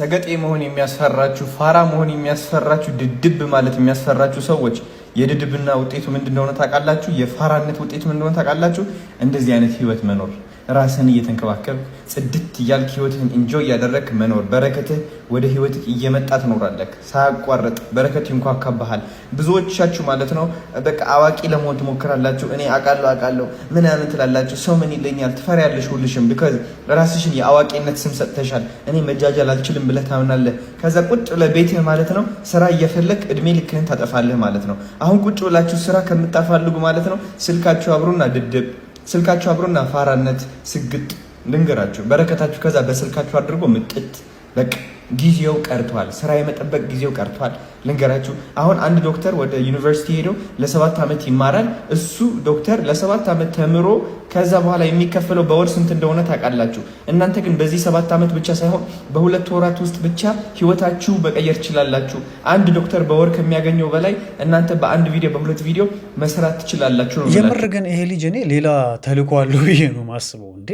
ሰገጤ መሆን የሚያስፈራችሁ ፋራ መሆን የሚያስፈራችሁ ድድብ ማለት የሚያስፈራችሁ ሰዎች የድድብና ውጤቱ ምንድነው ታውቃላችሁ? የፋራነት ውጤቱ ምንድነው ታውቃላችሁ? እንደዚህ አይነት ህይወት መኖር ራስን እየተንከባከብ ጽድት እያልክ ህይወትን ኢንጆይ ያደረክ መኖር በረከትህ ወደ ህይወትህ እየመጣ ትኖራለህ ሳያቋርጥ በረከት ይንኳካብሃል። ብዙዎቻችሁ ማለት ነው በቃ አዋቂ ለመሆን ትሞክራላችሁ። እኔ አቃለው ምናምን ትላላችሁ። ሰው ምን ይለኛል ትፈሪያለሽ ሁልሽም because ራስሽን የአዋቂነት ስም ሰጥተሻል። እኔ መጃጃል አልችልም ብለህ ታምናለህ። ከዛ ቁጭ ብለህ ቤትህ ማለት ነው ስራ እየፈለክ እድሜ ልክህን ታጠፋለህ ማለት ነው። አሁን ቁጭ ብላችሁ ስራ ከምታፋልጉ ማለት ነው ስልካችሁ አብሮና ድድብ ስልካችሁ አብሮና ፋራነት ስግጥ ልንገራችሁ በረከታችሁ ከዛ በስልካችሁ አድርጎ ምጥት በቃ ጊዜው ቀርቷል። ስራ የመጠበቅ ጊዜው ቀርቷል። ልንገራችሁ አሁን አንድ ዶክተር ወደ ዩኒቨርሲቲ ሄዶ ለ7 ዓመት ይማራል። እሱ ዶክተር ለ7 ዓመት ተምሮ ከዛ በኋላ የሚከፈለው በወር ስንት እንደሆነ ታውቃላችሁ? እናንተ ግን በዚህ 7 ዓመት ብቻ ሳይሆን በ2 ወራት ውስጥ ብቻ ህይወታችሁ መቀየር ትችላላችሁ። አንድ ዶክተር በወር ከሚያገኘው በላይ እናንተ በአንድ ቪዲዮ በሁለት ቪዲዮ መስራት ትችላላችሁ ነው። የምር ግን ይሄ ልጅ እኔ ሌላ ተልእኮ አለው ብዬ ነው ማስበው። እንዴ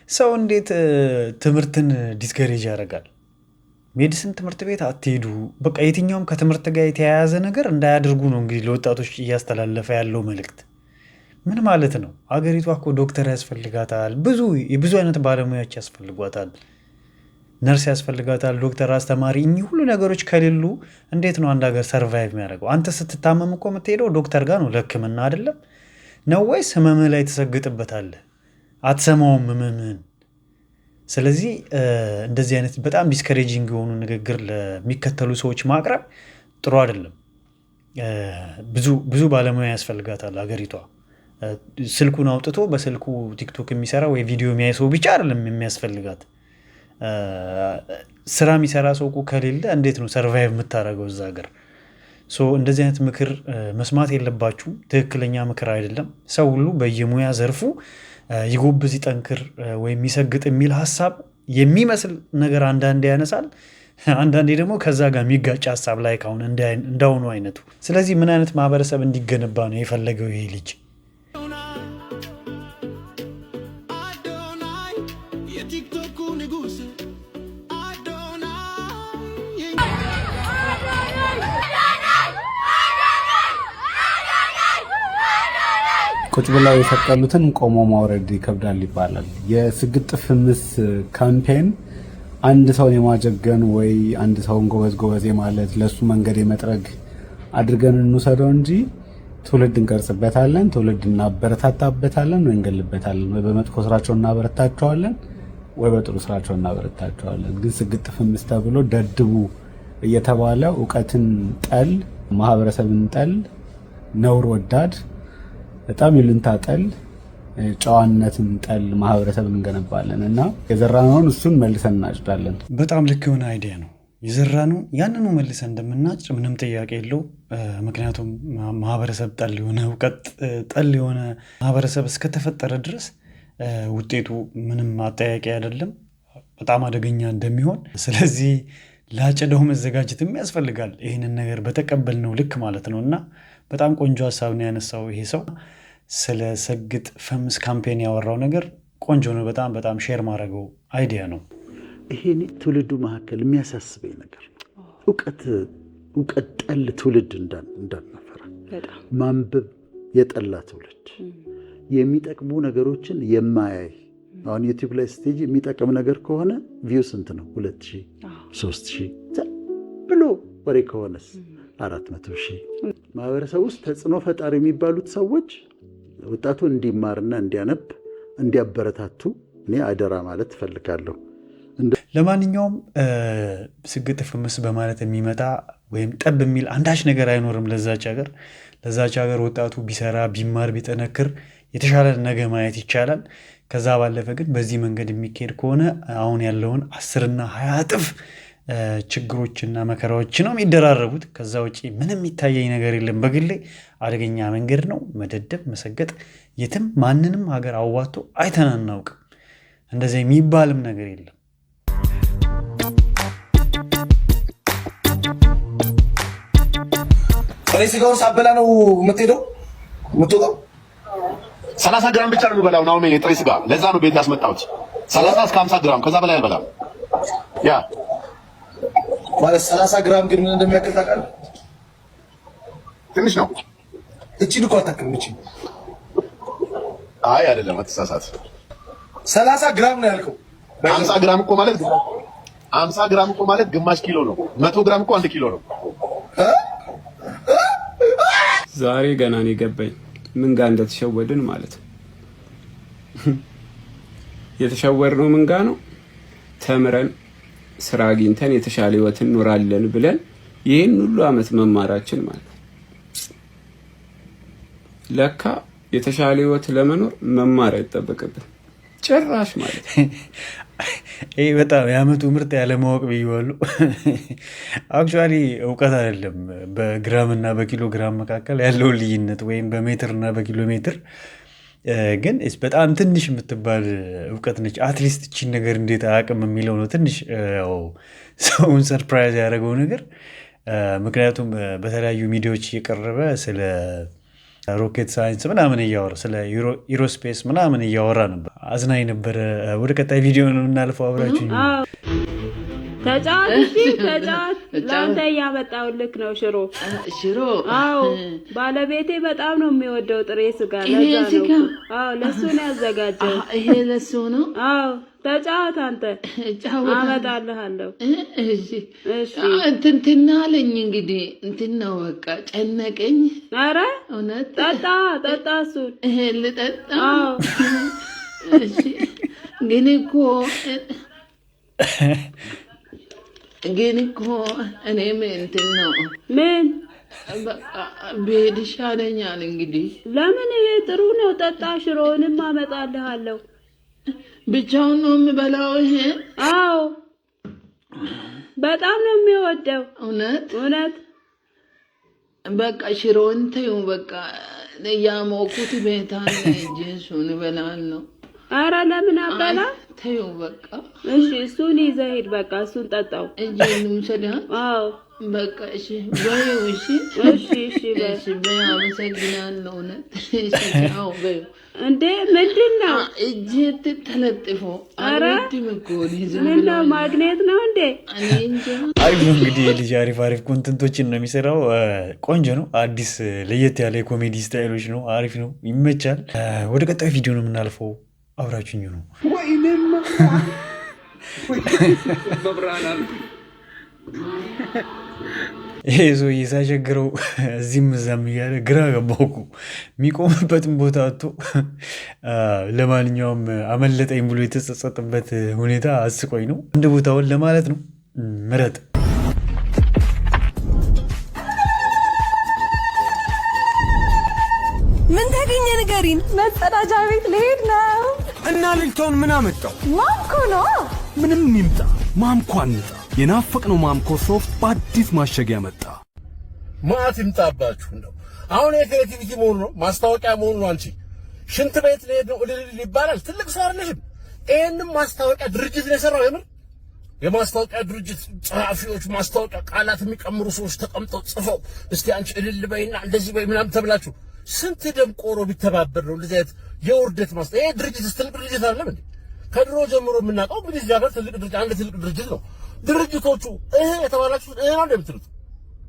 ሰው እንዴት ትምህርትን ዲስከሬጅ ያደርጋል? ሜዲሲን ትምህርት ቤት አትሄዱ፣ በቃ የትኛውም ከትምህርት ጋር የተያያዘ ነገር እንዳያደርጉ ነው እንግዲህ ለወጣቶች እያስተላለፈ ያለው መልእክት። ምን ማለት ነው? አገሪቷ እኮ ዶክተር ያስፈልጋታል፣ ብዙ አይነት ባለሙያዎች ያስፈልጓታል፣ ነርስ ያስፈልጋታል፣ ዶክተር፣ አስተማሪ። እኚህ ሁሉ ነገሮች ከሌሉ እንዴት ነው አንድ ሀገር ሰርቫይቭ የሚያደርገው? አንተ ስትታመም እኮ የምትሄደው ዶክተር ጋር ነው ለሕክምና አይደለም ነው ወይስ ህመምህ ላይ ትሰግጥበታለህ? አትሰማውም ህመምህን። ስለዚህ እንደዚህ አይነት በጣም ዲስከሬጂንግ የሆኑ ንግግር ለሚከተሉ ሰዎች ማቅረብ ጥሩ አይደለም። ብዙ ባለሙያ ያስፈልጋታል አገሪቷ። ስልኩን አውጥቶ በስልኩ ቲክቶክ የሚሰራ ወይ ቪዲዮ የሚያይ ሰው ብቻ አይደለም የሚያስፈልጋት። ስራ የሚሰራ ሰው ከሌለ እንዴት ነው ሰርቫይቭ የምታደርገው እዛ ሀገር? እንደዚህ አይነት ምክር መስማት የለባችሁ። ትክክለኛ ምክር አይደለም። ሰው ሁሉ በየሙያ ዘርፉ ይጎብዝ ይጠንክር ወይም ይሰግጥ የሚል ሀሳብ የሚመስል ነገር አንዳንዴ ያነሳል። አንዳንዴ ደግሞ ከዛ ጋር የሚጋጭ ሀሳብ ላይ ካሁን እንዳሁኑ አይነቱ። ስለዚህ ምን አይነት ማህበረሰብ እንዲገነባ ነው የፈለገው ይሄ ልጅ? ቁጭ ብለው የሰቀሉትን ቆሞ ማውረድ ይከብዳል ይባላል። የስግጥ ፍምስ ካምፔን አንድ ሰውን የማጀገን ወይ አንድ ሰውን ጎበዝ ማለት ለሱ መንገድ የመጥረግ አድርገን እንውሰደው እንጂ ትውልድ እንቀርጽበታለን፣ ትውልድ እናበረታታበታለን ወይ እንገልበታለን። ወይ በመጥፎ ስራቸው እናበረታቸዋለን ወይ በጥሩ ስራቸው እናበረታቸዋለን። ግን ስግጥ ፍምስ ተብሎ ደድቡ እየተባለ ዕውቀትን ጠል፣ ማህበረሰብን ጠል፣ ነውር ወዳድ በጣም ይሉንታ ጠል፣ ጨዋነትን ጠል ማህበረሰብን እንገነባለን እና የዘራነውን እሱን መልሰን እናጭዳለን። በጣም ልክ የሆነ አይዲያ ነው። የዘራነውን ያንኑ መልሰን እንደምናጭድ ምንም ጥያቄ የለው። ምክንያቱም ማህበረሰብ ጠል የሆነ እውቀት ጠል የሆነ ማህበረሰብ እስከተፈጠረ ድረስ ውጤቱ ምንም አጠያቂ አይደለም፣ በጣም አደገኛ እንደሚሆን። ስለዚህ ላጨደው መዘጋጀትም ያስፈልጋል። ይህንን ነገር በተቀበልነው ልክ ማለት ነው እና በጣም ቆንጆ ሀሳብ ነው ያነሳው ይሄ ሰው። ስለ ሰግጥ ፈምስ ካምፔን ያወራው ነገር ቆንጆ ነው። በጣም ሼር ማድረገው አይዲያ ነው። ይሄ ትውልዱ መካከል የሚያሳስበኝ ነገር እውቀት ጠል ትውልድ እንዳናፈራ፣ ማንበብ የጠላ ትውልድ፣ የሚጠቅሙ ነገሮችን የማያይ። አሁን ዩቲዩብ ላይ ስቴጅ የሚጠቅም ነገር ከሆነ ቪው ስንት ነው? 2000 3000 ብሎ ወሬ ከሆነስ 400,000። ማህበረሰብ ውስጥ ተጽዕኖ ፈጣሪ የሚባሉት ሰዎች ወጣቱ እንዲማርና እንዲያነብ እንዲያበረታቱ እኔ አደራ ማለት እፈልጋለሁ። ለማንኛውም ስግጥ ፍምስ በማለት የሚመጣ ወይም ጠብ የሚል አንዳች ነገር አይኖርም ለዛች ሀገር። ወጣቱ ቢሰራ ቢማር ቢጠነክር የተሻለ ነገ ማየት ይቻላል። ከዛ ባለፈ ግን በዚህ መንገድ የሚካሄድ ከሆነ አሁን ያለውን 10 እና 20 እጥፍ ችግሮችና መከራዎች ነው የሚደራረቡት። ከዛ ውጪ ምንም የሚታየኝ ነገር የለም። በግሌ አደገኛ መንገድ ነው መደደብ፣ መሰገጥ። የትም ማንንም ሀገር አዋቶ አይተን አናውቅም። እንደዚህ የሚባልም ነገር የለም። ጥሬ ስጋውን ሳበላ ነው የምትወጣው 30 ግራም ብቻ ነው የምበላው ነው ጥሬ ስጋ። ለዛ ነው ቤት ያስመጣሁት 30 እስከ 50 ግራም፣ ከዛ በላይ አልበላም። ያ ማለት 30 ግራም ግን ምን እንደሚያክል ታውቃለህ? ትንሽ ነው። እቺን እኮ አታክልም። እቺ አይ አይደለም፣ አትሳሳት። 30 ግራም ነው ያልከው። 50 ግራም እኮ ማለት 50 ግራም እኮ ማለት ግማሽ ኪሎ ነው። 100 ግራም እኮ 1 ኪሎ ነው። ዛሬ ገና ነው የገባኝ ምን ጋር እንደተሸወድን ማለት ነው። የተሸወድነው ምን ጋር ነው? ተምረን ስራ አግኝተን የተሻለ ህይወት እንኖራለን ብለን ይህን ሁሉ አመት መማራችን ማለት ነው። ለካ የተሻለ ህይወት ለመኖር መማር አይጠበቅብን ጭራሽ ማለት ነው። ይሄ በጣም የአመቱ ምርጥ ያለማወቅ ብዬዋለሁ። አክቹዋሊ እውቀት አይደለም በግራም እና በኪሎ ግራም መካከል ያለውን ልዩነት ወይም በሜትር እና በኪሎ ሜትር ግን በጣም ትንሽ የምትባል እውቀት ነች። አትሊስት እቺን ነገር እንዴት አያውቅም የሚለው ነው ትንሽ ያው ሰውን ሰርፕራይዝ ያደረገው ነገር። ምክንያቱም በተለያዩ ሚዲያዎች እየቀረበ ስለ ሮኬት ሳይንስ ምናምን እያወራ ስለ ኢሮስፔስ ምናምን እያወራ ነበር። አዝናኝ ነበረ። ወደ ቀጣይ ቪዲዮ ነው የምናልፈው። አብራችሁ ተጫዋት ለአንተ እያመጣሁልህ ነው ሽሮ። አዎ ባለቤቴ በጣም ነው የሚወደው ጥሬ ስጋ። ለዛ ነው ለሱ ነው ያዘጋጀው። ይሄ ለሱ ነው። አዎ ተጫዋት አንተ አመጣልሃለሁ። እሺ እንትን አለኝ እንግዲህ እንትን ነው በቃ ጨነቀኝ። ኧረ እውነት ጠጣ እሱን ልጠጣ። አዎ እሺ ግን እኮ እኔም እንትን ነው ምን በቃ ብሄድ ይሻለኛል እንግዲህ። ለምን? ይሄ ጥሩ ነው። ጠጣ። ሽሮውንም አመጣልሃለሁ። ብቻውን ነው የምበላው ይሄ? አዎ በጣም ነው የሚወደው። እውነት በቃ ሽሮውን ተይው በቃ ያሞኩት ቤት አለ እንጂ እሱን እበላለሁ። ኧረ ለምን አበላ? ተይው በቃ እሺ እሱን ይዘህ ሂድ። በቃ እሱን ጠጣው። እጄን ውሰዳ። አዎ በቃ እሺ በይው። እሺ በይው። አመሰግናለሁ። እውነት አዎ በይው። እንዴ ምንድን ነው እጄ ተለጥፎ? ኧረ ምን ነው ማግኔት ነው እንዴ? አሪፍ ነው እንግዲህ ልጅ አሪፍ ኮንተንቶችን ነው የሚሰራው። ቆንጆ ነው። አዲስ ለየት ያለ የኮሜዲ ስታይሎች ነው። አሪፍ ነው፣ ይመቻል። ወደ ቀጣዩ ቪዲዮ ነው የምናልፈው። አብራችኝ ነው። ይሄ ሰውዬ ሳይቸግረው እዚህም እዛም እያለ ግራ ገባው እኮ የሚቆምበትን ቦታ አጥቶ። ለማንኛውም አመለጠኝ ብሎ የተጸጸጠበት ሁኔታ አስቆኝ ነው። አንድ ቦታውን ለማለት ነው ምረጥ። ምን ተገኘ ንገሪን። መጸዳጃ ቤት ልሄድ ነው። እና ልጅቷን ምን አመጣው? ማምኮ ነው። ምንም ይምጣ ማምኮ አንጣ። የናፈቅነው ማምኮ ሶፍት በአዲስ ማሸጊያ መጣ። ማት ይምጣባችሁ ነው። አሁን የክሬቲቪቲ መሆኑ ነው፣ ማስታወቂያ መሆኑ ነው። አንቺ ሽንት ቤት ልሄድ ነው እልል ይባላል። ትልቅ ሰው አይደለሽም። ይሄንም ማስታወቂያ ድርጅት ነው የሰራው። የምር የማስታወቂያ ድርጅት ጸሐፊዎች፣ ማስታወቂያ ቃላት የሚቀምሩ ሰዎች ተቀምጠው ጽፈው እስቲ አንቺ እልል በይና እንደዚህ በይ ምናምን ተብላችሁ ስንት ደምቆሮ ቢተባበር ነው እንደዚህ አይነት የውርደት ማስታወቂያ። ይሄ ድርጅት ትልቅ ድርጅት አይደለም እንዴ? ከድሮ ጀምሮ የምናውቀው እንግዲህ እዚህ ሀገር ትልቅ ድርጅት አንድ ትልቅ ድርጅት ነው። ድርጅቶቹ የተባላችሁት ነው እንደምትሉት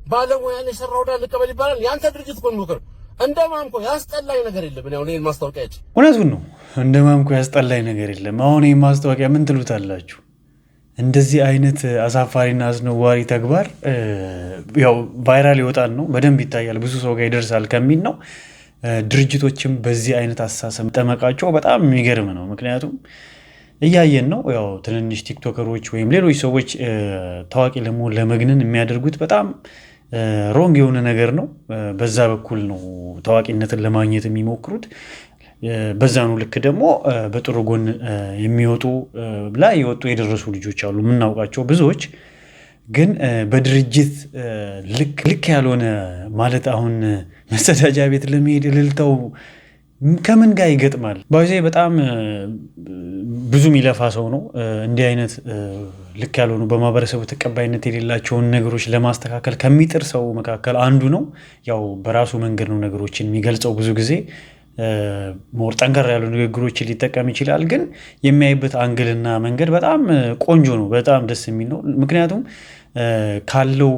ባለሙያ ነው የሰራው ዳል ልቀበል ይባላል። ያንተ ድርጅት እኮ ነው። እንደ ማምኮ ያስጠላኝ ነገር የለም። እኔ አሁን ይሄን ማስታወቂያ እውነቱን ነው። እንደ ማምኮ ያስጠላኝ ነገር የለም። አሁን ይሄን ማስታወቂያ ምን ትሉታላችሁ? እንደዚህ አይነት አሳፋሪና አስነዋሪ ተግባር ያው ቫይራል ይወጣል ነው በደንብ ይታያል፣ ብዙ ሰው ጋር ይደርሳል ከሚል ነው። ድርጅቶችም በዚህ አይነት አስተሳሰብ ጠመቃቸው በጣም የሚገርም ነው። ምክንያቱም እያየን ነው ያው ትንንሽ ቲክቶከሮች ወይም ሌሎች ሰዎች ታዋቂ ለመሆን ለመግነን የሚያደርጉት በጣም ሮንግ የሆነ ነገር ነው። በዛ በኩል ነው ታዋቂነትን ለማግኘት የሚሞክሩት። በዛኑ ልክ ደግሞ በጥሩ ጎን የሚወጡ ላይ የወጡ የደረሱ ልጆች አሉ የምናውቃቸው ብዙዎች። ግን በድርጅት ልክ ያልሆነ ማለት አሁን መጸዳጃ ቤት ለመሄድ እልልታው ከምን ጋር ይገጥማል? ባይዜ በጣም ብዙ የሚለፋ ሰው ነው። እንዲህ አይነት ልክ ያልሆኑ በማህበረሰቡ ተቀባይነት የሌላቸውን ነገሮች ለማስተካከል ከሚጥር ሰው መካከል አንዱ ነው። ያው በራሱ መንገድ ነው ነገሮችን የሚገልጸው። ብዙ ጊዜ ሞር ጠንከር ያሉ ንግግሮችን ሊጠቀም ይችላል። ግን የሚያይበት አንግልና መንገድ በጣም ቆንጆ ነው። በጣም ደስ የሚል ነው። ምክንያቱም ካለው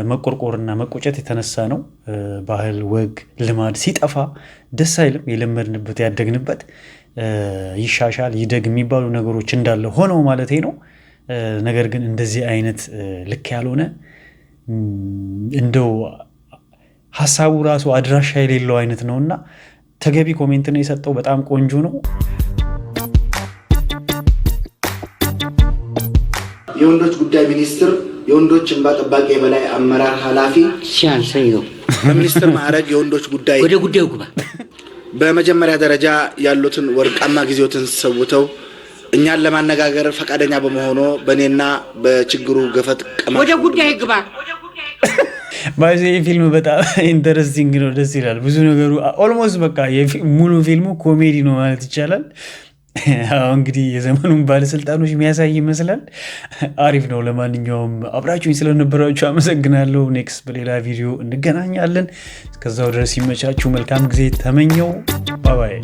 መቆርቆርና መቆጨት የተነሳ ነው። ባህል፣ ወግ፣ ልማድ ሲጠፋ ደስ አይልም። የለመድንበት ያደግንበት ይሻሻል ይደግ የሚባሉ ነገሮች እንዳለ ሆነው ማለት ነው። ነገር ግን እንደዚህ አይነት ልክ ያልሆነ እንደው ሀሳቡ ራሱ አድራሻ የሌለው አይነት ነውና ተገቢ ኮሜንት ነው የሰጠው። በጣም ቆንጆ ነው። የወንዶች ጉዳይ ሚኒስትር የወንዶች እንባ ጠባቂ የበላይ አመራር ኃላፊ ሲያንሰኝ ነው። በሚኒስትር ማዕረግ የወንዶች ጉዳይ ወደ ጉዳዩ ግባ። በመጀመሪያ ደረጃ ያሉትን ወርቃማ ጊዜዎትን ሰውተው እኛን ለማነጋገር ፈቃደኛ በመሆኑ በእኔና በችግሩ ገፈት ወደ ጉዳዩ ግባ። ባይዘ ፊልም በጣም ኢንተረስቲንግ ነው፣ ደስ ይላል። ብዙ ነገሩ ኦልሞስት በቃ ሙሉ ፊልሙ ኮሜዲ ነው ማለት ይቻላል። እንግዲህ የዘመኑን ባለስልጣኖች የሚያሳይ ይመስላል። አሪፍ ነው። ለማንኛውም አብራችሁኝ ስለነበራችሁ አመሰግናለሁ። ኔክስት በሌላ ቪዲዮ እንገናኛለን። እስከዛው ድረስ ይመቻችሁ። መልካም ጊዜ ተመኘው። ባባይ